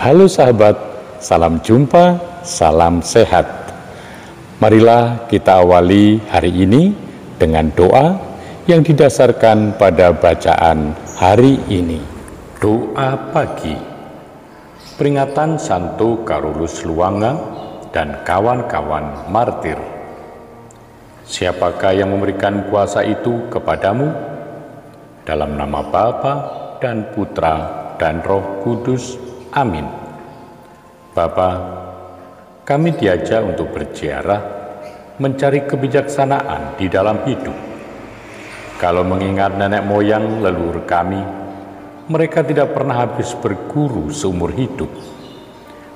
Halo sahabat, salam jumpa, salam sehat. Marilah kita awali hari ini dengan doa yang didasarkan pada bacaan hari ini. Doa pagi. Peringatan Santo Carolus Luanga dan kawan-kawan martir. Siapakah yang memberikan kuasa itu kepadamu? Dalam nama Bapa dan Putra dan Roh Kudus. Amin. Bapa, kami diajak untuk berziarah, mencari kebijaksanaan di dalam hidup. Kalau mengingat nenek moyang leluhur kami, mereka tidak pernah habis berguru seumur hidup.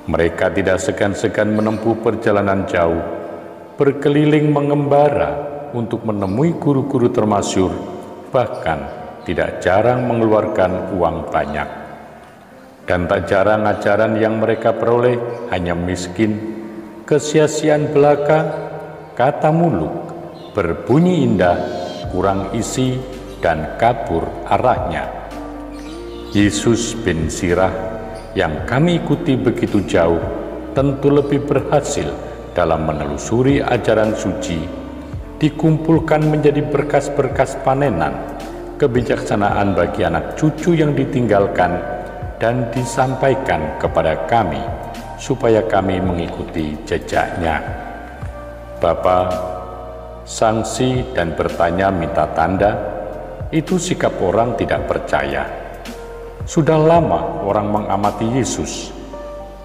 Mereka tidak segan-segan menempuh perjalanan jauh, berkeliling mengembara untuk menemui guru-guru termasyhur, bahkan tidak jarang mengeluarkan uang banyak. Dan tak jarang ajaran yang mereka peroleh hanya miskin, kesia-siaan belaka, kata muluk, berbunyi indah, kurang isi, dan kabur arahnya. Yesus bin Sirah yang kami ikuti begitu jauh tentu lebih berhasil dalam menelusuri ajaran suci, dikumpulkan menjadi berkas-berkas panenan, kebijaksanaan bagi anak cucu yang ditinggalkan, dan disampaikan kepada kami, supaya kami mengikuti jejaknya. Bapa, sanksi dan bertanya minta tanda, itu sikap orang tidak percaya. Sudah lama orang mengamati Yesus.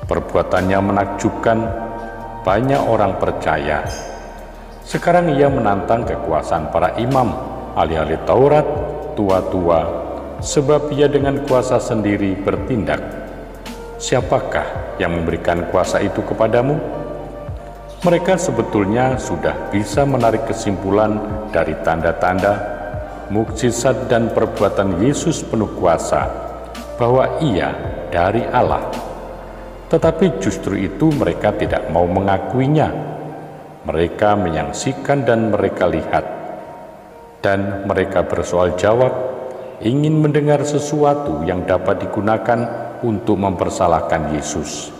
Perbuatannya menakjubkan, banyak orang percaya. Sekarang ia menantang kekuasaan para imam, ahli-ahli Taurat, tua-tua, sebab ia dengan kuasa sendiri bertindak. Siapakah yang memberikan kuasa itu kepadamu? Mereka sebetulnya sudah bisa menarik kesimpulan dari tanda-tanda, mukjizat dan perbuatan Yesus penuh kuasa, bahwa ia dari Allah. Tetapi justru itu mereka tidak mau mengakuinya. Mereka menyaksikan dan mereka lihat. Dan mereka bersoal jawab, ingin mendengar sesuatu yang dapat digunakan untuk mempersalahkan Yesus.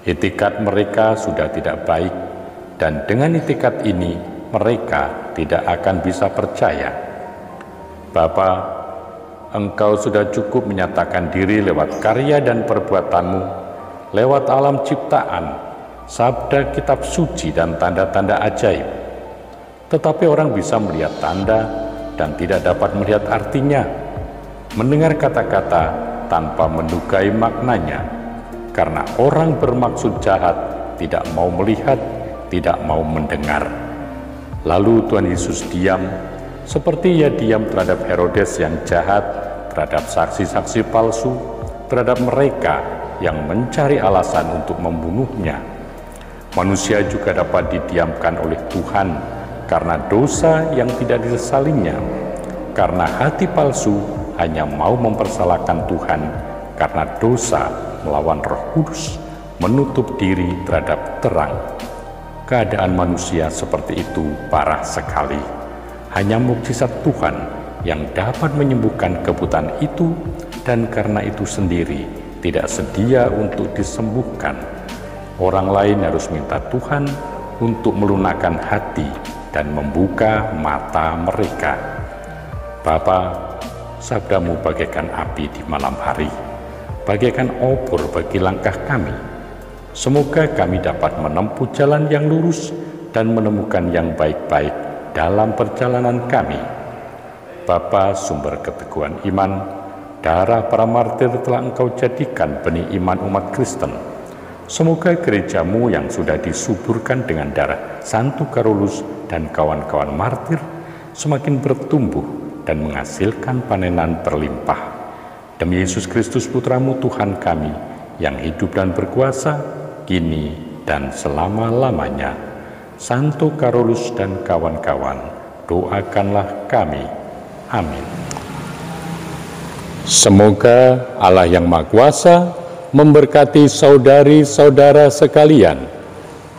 Itikat mereka sudah tidak baik, dan dengan itikat ini mereka tidak akan bisa percaya. Bapa, Engkau sudah cukup menyatakan diri lewat karya dan perbuatanmu, lewat alam ciptaan, sabda kitab suci dan tanda-tanda ajaib. Tetapi orang bisa melihat tanda dan tidak dapat melihat artinya, mendengar kata-kata tanpa mendugai maknanya, karena orang bermaksud jahat tidak mau melihat, tidak mau mendengar. Lalu Tuhan Yesus diam, seperti ia diam terhadap Herodes yang jahat, terhadap saksi-saksi palsu, terhadap mereka yang mencari alasan untuk membunuhnya. Manusia juga dapat didiamkan oleh Tuhan karena dosa yang tidak disesalinya, karena hati palsu hanya mau mempersalahkan Tuhan karena dosa melawan Roh Kudus, menutup diri terhadap terang. Keadaan manusia seperti itu parah sekali. Hanya mukjizat Tuhan yang dapat menyembuhkan kebutaan itu, dan karena itu sendiri tidak sedia untuk disembuhkan. Orang lain harus minta Tuhan untuk melunakkan hati dan membuka mata mereka. Bapa, sabdamu bagaikan api di malam hari, bagaikan obor bagi langkah kami. Semoga kami dapat menempuh jalan yang lurus dan menemukan yang baik-baik dalam perjalanan kami. Bapa, sumber keteguhan iman, darah para martir telah Engkau jadikan benih iman umat Kristen. Semoga gerejamu yang sudah disuburkan dengan darah Santo Carolus dan kawan-kawan martir semakin bertumbuh dan menghasilkan panenan berlimpah. Demi Yesus Kristus Putramu Tuhan kami, yang hidup dan berkuasa, kini dan selama-lamanya. Santo Carolus dan kawan-kawan, doakanlah kami. Amin. Semoga Allah yang Maha Kuasa memberkati saudari-saudara sekalian,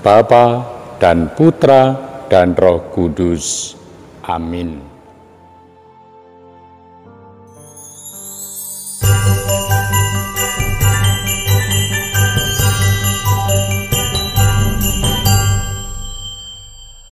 Bapa dan Putra dan Roh Kudus. Amin.